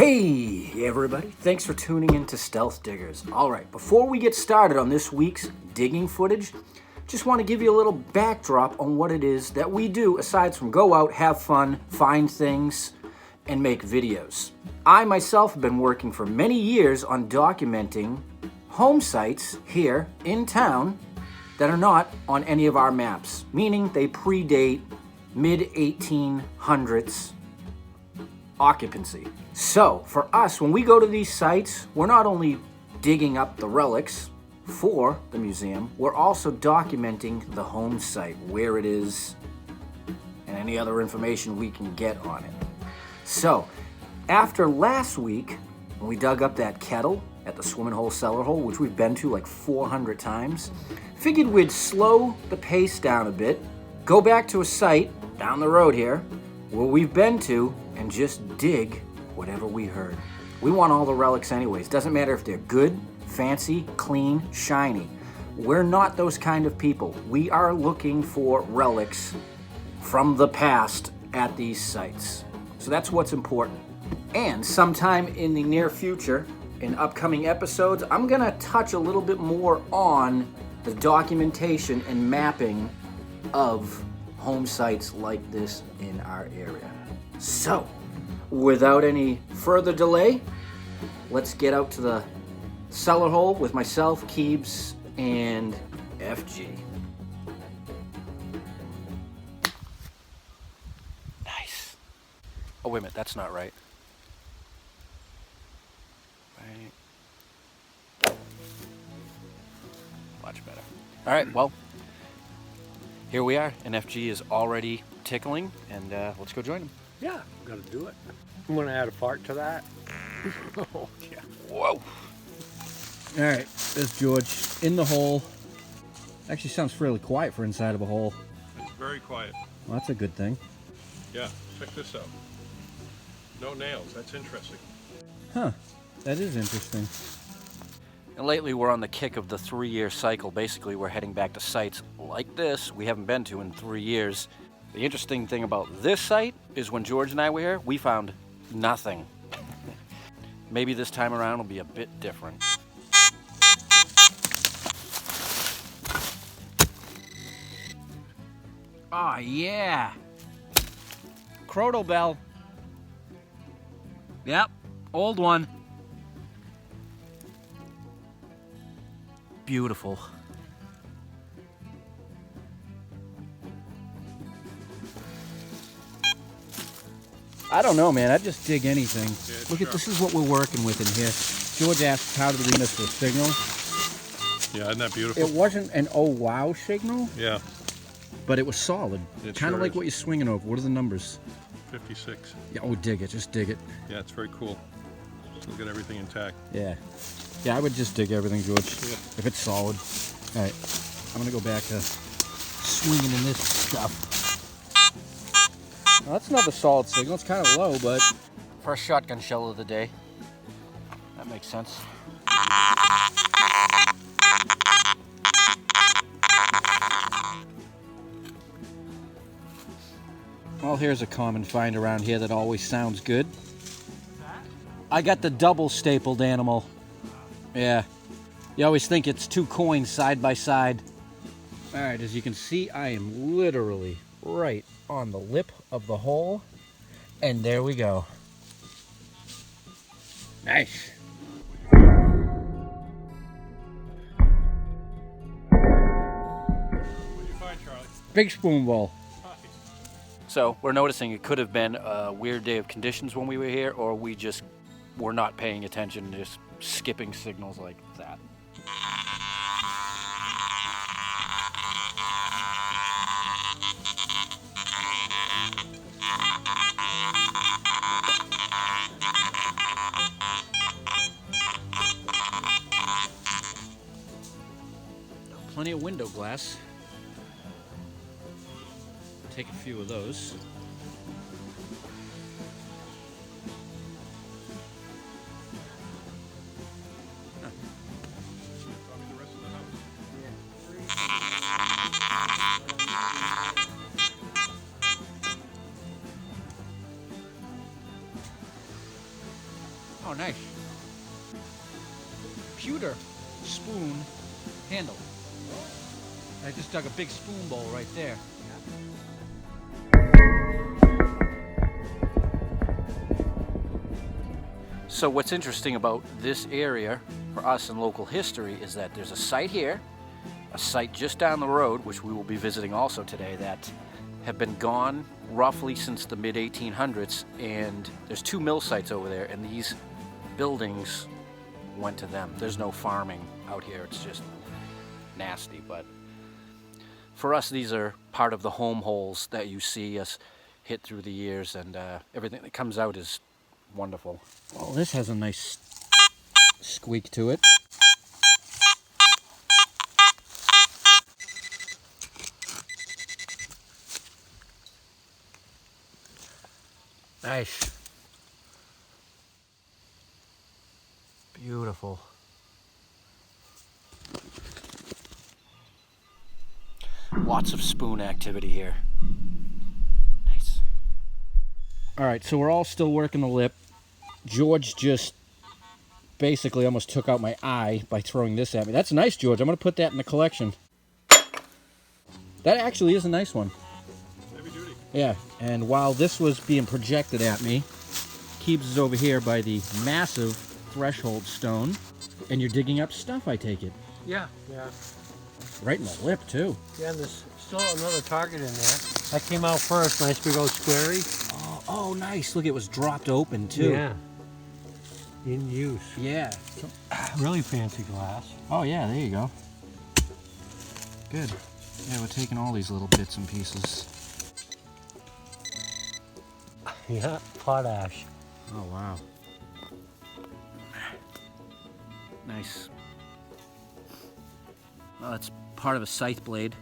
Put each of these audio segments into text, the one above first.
Hey everybody, thanks for tuning in to Stealth Diggers. Alright, before we get started on this week's digging footage, just want to give you a little backdrop on what it is that we do aside from go out, have fun, find things, and make videos. I myself have been working for many years on documenting home sites here in town that are not on any of our maps, meaning they predate mid-1800s occupancy. So, for us, when we go to these sites, we're not only digging up the relics for the museum, we're also documenting the home site, where it is, and any other information we can get on it. So, after last week, when we dug up that kettle at the swimming hole cellar hole, which we've been to like 400 times, figured we'd slow the pace down a bit, go back to a site down the road here, where we've been to, and just dig whatever we heard. We want all the relics anyways. Doesn't matter if they're good, fancy, clean, shiny. We're not those kind of people. We are looking for relics from the past at these sites. So that's what's important. And sometime in the near future, in upcoming episodes, I'm gonna touch a little bit more on the documentation and mapping of home sites like this in our area. So, without any further delay, let's get out to the cellar hole with myself, Keebs, and FG. Nice. Oh, wait a minute, that's not right. Right. Much better. All right, well, here we are, and FG is already tickling, and let's go join him. Yeah, I'm gonna do it. I'm gonna add a fart to that. Oh, yeah. Whoa. All right, there's George in the hole. Actually sounds fairly quiet for inside of a hole. It's very quiet. Well, that's a good thing. Yeah, check this out. No nails, that's interesting. Huh, that is interesting. And lately we're on the kick of the 3-year cycle. Basically, we're heading back to sites like this we haven't been to in 3 years. The interesting thing about this site is when George and I were here, we found nothing. Maybe this time around will be a bit different. Oh yeah! Crotal bell. Yep, old one. Beautiful. I don't know, man. I'd just dig anything. Yeah, Look at this is what we're working with in here. George asked how to read us the signal. Yeah, isn't that beautiful? It wasn't an oh wow signal, Yeah, but it was solid. It Kind of sure like is. what you're swinging over. What are the numbers? 56. Yeah, oh, dig it. Just dig it. Yeah, it's very cool. Look at everything intact. Yeah. Yeah, I would just dig everything, George, Yeah. if it's solid. All right, I'm going to go back to swinging in this stuff. Well, that's another solid signal. It's kind of low, but... First shotgun shell of the day. That makes sense. Well, here's a common find around here that always sounds good. I got the double stapled animal. Yeah. You always think it's 2 coins side by side. All right, as you can see, I am literally right on the lip of the hole. And there we go. Nice. What did you find, Charlie? Big spoon bowl. Nice. So we're noticing it could have been a weird day of conditions when we were here, or we just were not paying attention, just skipping signals like that. Plenty of window glass. Take a few of those. Probably the rest of the house. nice. Pewter spoon handle. I just dug a big spoon bowl right there. So what's interesting about this area for us in local history is that there's a site here, a site just down the road, which we will be visiting also today, that have been gone roughly since the mid-1800s, and there's 2 mill sites over there, and these buildings went to them. There's no farming out here, it's just nasty, but for us these are part of the home holes that you see us hit through the years, and everything that comes out is wonderful. Oh, this has a nice squeak to it. Nice. Beautiful. Lots of spoon activity here. Nice. All right, so we're all still working the lip. George just basically almost took out my eye by throwing this at me. That's nice, George. I'm going to put that in the collection. That actually is a nice one. Heavy duty. Yeah, and while this was being projected at me, Keebs is over here by the massive threshold stone, and you're digging up stuff, I take it. Yeah, yeah. Right in the lip, too. Yeah, and there's still another target in there. That came out first, nice big old squarey. Oh, nice. Look, it was dropped open, too. Yeah. In use. Yeah. Really fancy glass. Oh, yeah, there you go. Good. Yeah, we're taking all these little bits and pieces. Yeah, potash. Oh, wow. Nice. Well, that's part of a scythe blade.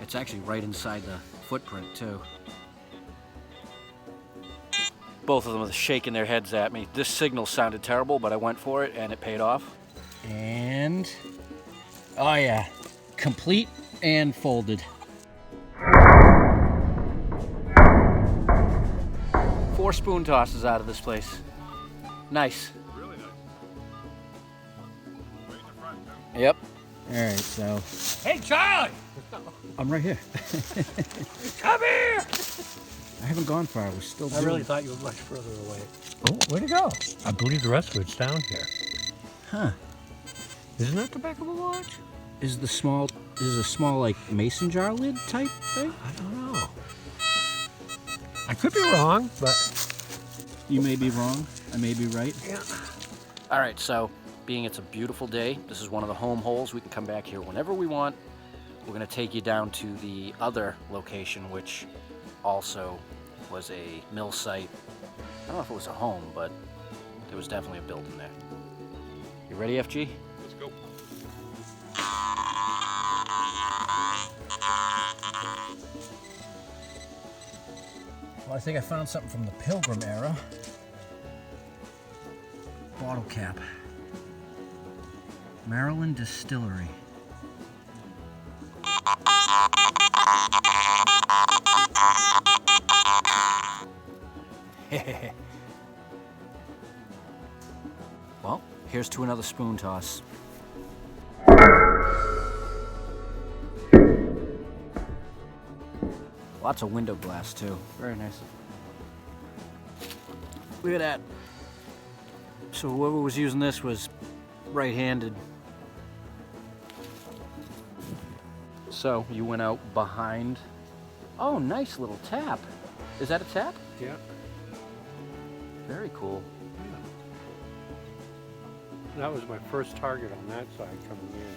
It's actually right inside the footprint, too. Both of them are shaking their heads at me. This signal sounded terrible, but I went for it, and it paid off. And... oh, yeah. Complete and folded. 4 spoon tosses out of this place. Nice. Really nice. Right in the front, too. Yep. All right, so Hey, Charlie! I'm right here. Come here! I haven't gone far. We're still. I really thought you were much further away. Oh, where'd it go? I believe the rest of it's down here. Huh? Isn't that the back of a watch? Is a small like mason jar lid type thing? I don't know. I could be wrong, but You may be wrong. I may be right. yeah. All right. So, being it's a beautiful day, this is one of the home holes. We can come back here whenever we want. We're going to take you down to the other location, which also was a mill site. I don't know if it was a home, but there was definitely a building there. You ready, FG? Let's go. Well, I think I found something from the Pilgrim era. Bottle cap. Maryland Distillery. Well, here's to another spoon toss. Lots of window glass too. Very nice. Look at that. So whoever was using this was right-handed. So you went out behind. Oh, nice little tap. Is that a tap? Yeah. Very cool. That was my first target on that side coming in.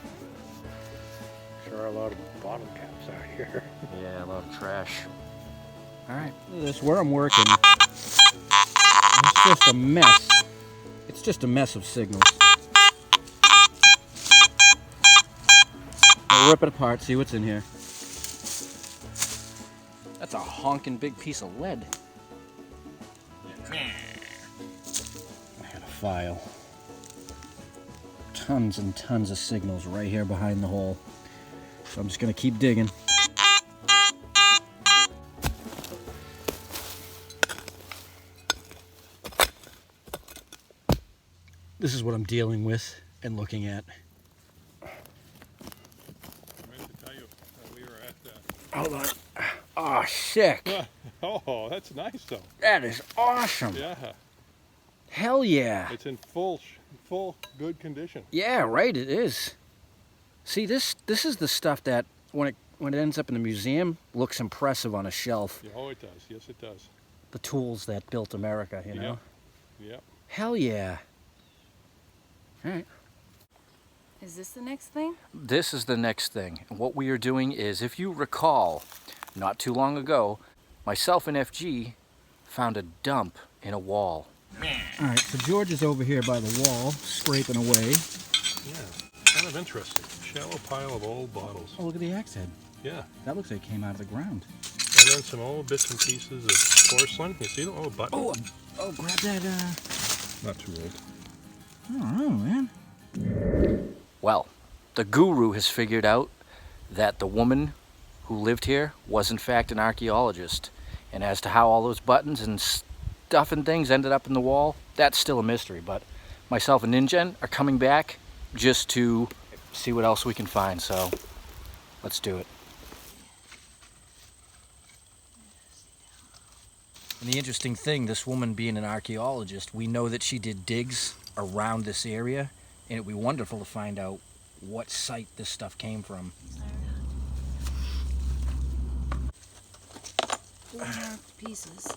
There are a lot of bottle caps out here. Yeah, a lot of trash. All right, look at this. Where I'm working, it's just a mess. It's just a mess of signals. I'll rip it apart, see what's in here. That's a honking big piece of lead. I had a file. Tons and tons of signals right here behind the hole. So I'm just gonna keep digging. This is what I'm dealing with and looking at. I meant to tell you we were at Hold on. Oh, sick. oh, that's nice though. That is awesome. Yeah. Hell yeah. It's in full good condition. Yeah, right, it is. See, this is the stuff that when it ends up in the museum looks impressive on a shelf. Oh, it does. Yes, it does. The tools that built America, you know? Yep. Hell yeah. All right. Is this the next thing? This is the next thing. And what we are doing is, if you recall, not too long ago, myself and FG found a dump in a wall. All right, so George is over here by the wall, scraping away. Yeah, kind of interesting. Shallow pile of old bottles. Oh, look at the axe head. Yeah. That looks like it came out of the ground. And then some old bits and pieces of porcelain. You see the old button? Oh, grab that, Not too old. I don't know, man. Well, the guru has figured out that the woman who lived here was in fact an archaeologist. And as to how all those buttons and stuff and things ended up in the wall, that's still a mystery. But myself and Ningen are coming back just to see what else we can find. So let's do it. And the interesting thing, this woman being an archaeologist, we know that she did digs around this area, and it'd be wonderful to find out what site this stuff came from. Marked pieces.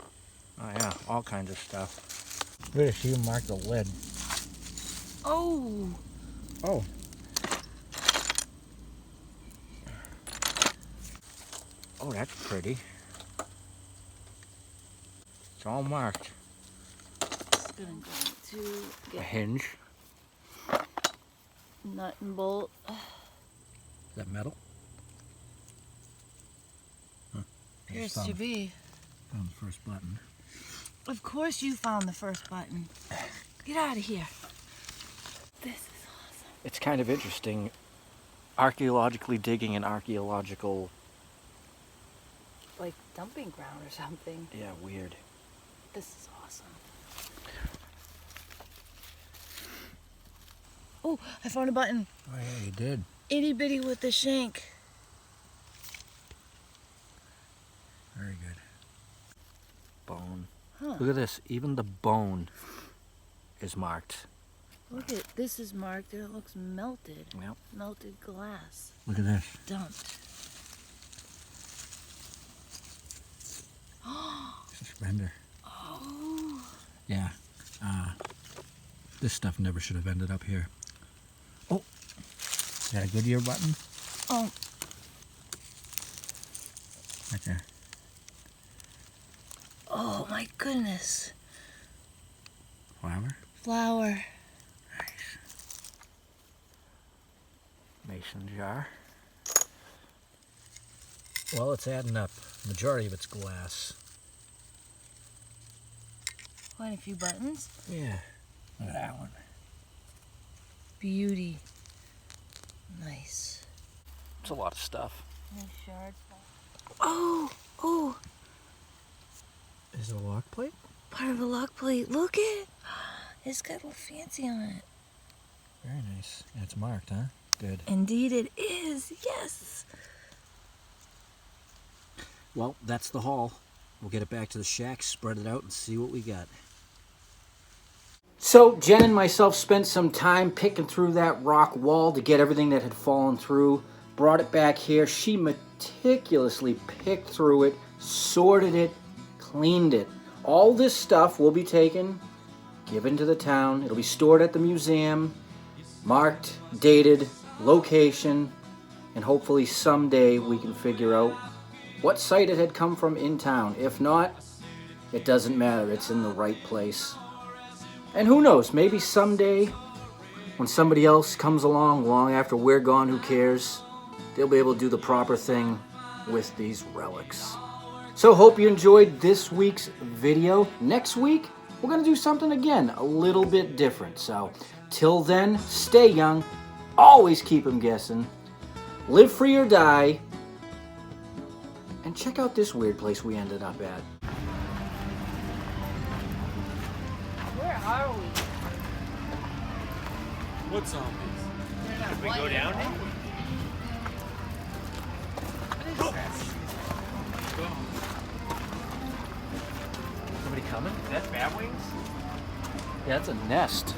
Oh yeah, all kinds of stuff. Look at she even marked the lead. Oh! Oh. Oh, that's pretty. It's all marked. It's gonna go to A get hinge. nut and bolt. Is that metal? Huh. Appears to be. Found the first button. Of course you found the first button. Get out of here. This is awesome. It's kind of interesting, archaeologically digging an archaeological... Like dumping ground or something. Yeah, weird. This is awesome. Oh, I found a button. Oh yeah, you did. Itty bitty with the shank. Very good. Bone. Huh. Look at this, even the bone is marked. Look at this is marked and it looks melted. Yep. Melted glass. Look at this. Dumped. Suspender. Oh. Yeah. This stuff never should have ended up here. Oh, is that a Goodyear button? Oh. Right there. Oh my goodness. Flower. Flower. Nice. Mason jar. Well, it's adding up. Majority of it's glass. Quite a few buttons. Yeah. Look at that one. Beauty. Nice. It's a lot of stuff. Nice shard. Oh, oh. Is it a lock plate? Part of a lock plate. Look it. It's got a little fancy on it. Very nice. And it's marked, huh? Good. Indeed it is. Yes. Well, that's the haul. We'll get it back to the shack, spread it out, and see what we got. So, Jen and myself spent some time picking through that rock wall to get everything that had fallen through. Brought it back here. She meticulously picked through it, sorted it, cleaned it. All this stuff will be taken, given to the town. It'll be stored at the museum, marked, dated, location, and hopefully someday we can figure out what site it had come from in town. If not, it doesn't matter. It's in the right place. And who knows, maybe someday when somebody else comes along, long after we're gone, who cares, they'll be able to do the proper thing with these relics. So hope you enjoyed this week's video. Next week, we're going to do something again, a little bit different. So till then, stay young, always keep them guessing, live free or die, and check out this weird place we ended up at. Where are we? What zombies? Should we go down here? Somebody coming? Is that bat wings? Yeah, it's a nest. Is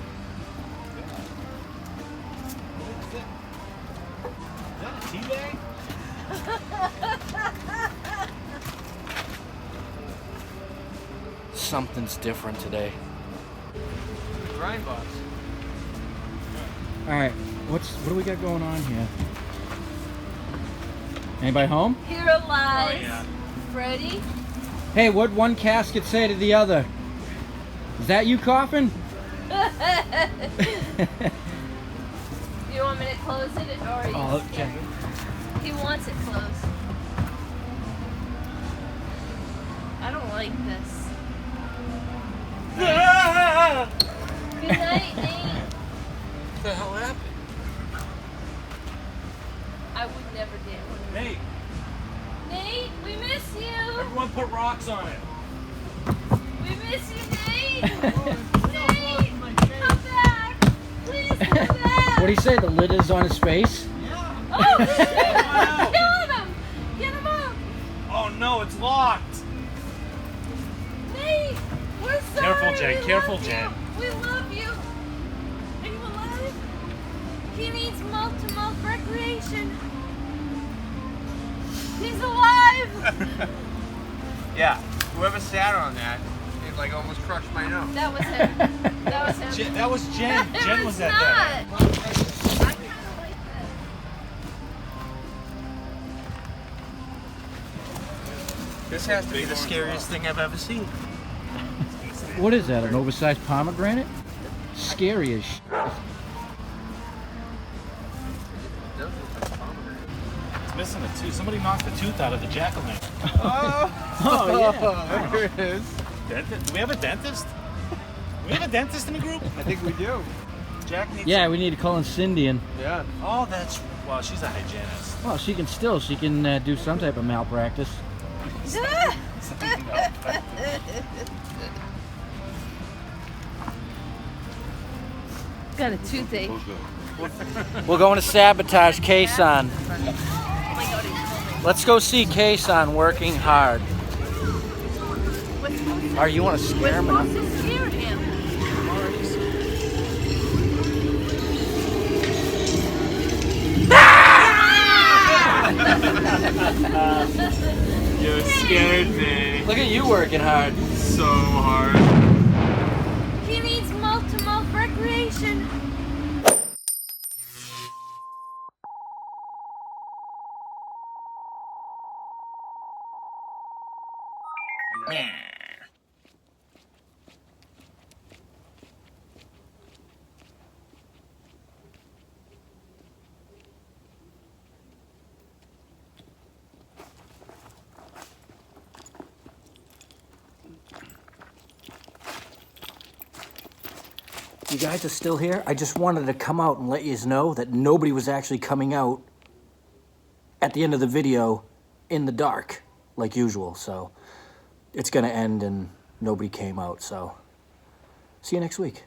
that a tea bag? Something's different today. Grind box. All right, what do we got going on here? Anybody home? Here lies Oh, yeah. Freddy. Hey, what'd one casket say to the other? Is that you coughing? You want me to close it or are you Oh, scared? He wants it closed. I don't like this. Good night, Nate. What the hell happened? I would never dare. Nate, Nate, we miss you. everyone put rocks on it. We miss you, Nate. Nate, come back. Please come back. What'd he say? The lid is on his face? Oh, killing him. Get him up. Oh no, it's locked. Nate, we're sorry. Careful, Jen, We careful, love you. Jen. We love you. Are you alive? He needs mouth-to-mouth recreation. He's alive. Yeah. Whoever sat on that, it like almost crushed my nose. That was him. That was him. That was Jen. Jen was at that. not. I kind of like this. This has to be the scariest thing I've ever seen. What is that, an oversized pomegranate? Scary as sh**. It's missing a tooth. Somebody knocked the tooth out of the jack-o'-lantern. Oh, yeah. There it is. Dentist? Do we have a dentist? Do we have a dentist in the group? I think we do. Jack needs. Yeah, we need to call in Cindy and, Yeah. Oh, that's. Well, she's a hygienist. well, she can do some type of malpractice. Got a toothache. We're going to sabotage Kason. Let's go see Kason working hard. Or you want to scare him? We're supposed to scare him. You scared me Look at you working hard. so hard. He needs mouth-to-mouth recreation. You guys are still here? I just wanted to come out and let you know that nobody was actually coming out at the end of the video in the dark, like usual. So it's gonna end and nobody came out, so see you next week.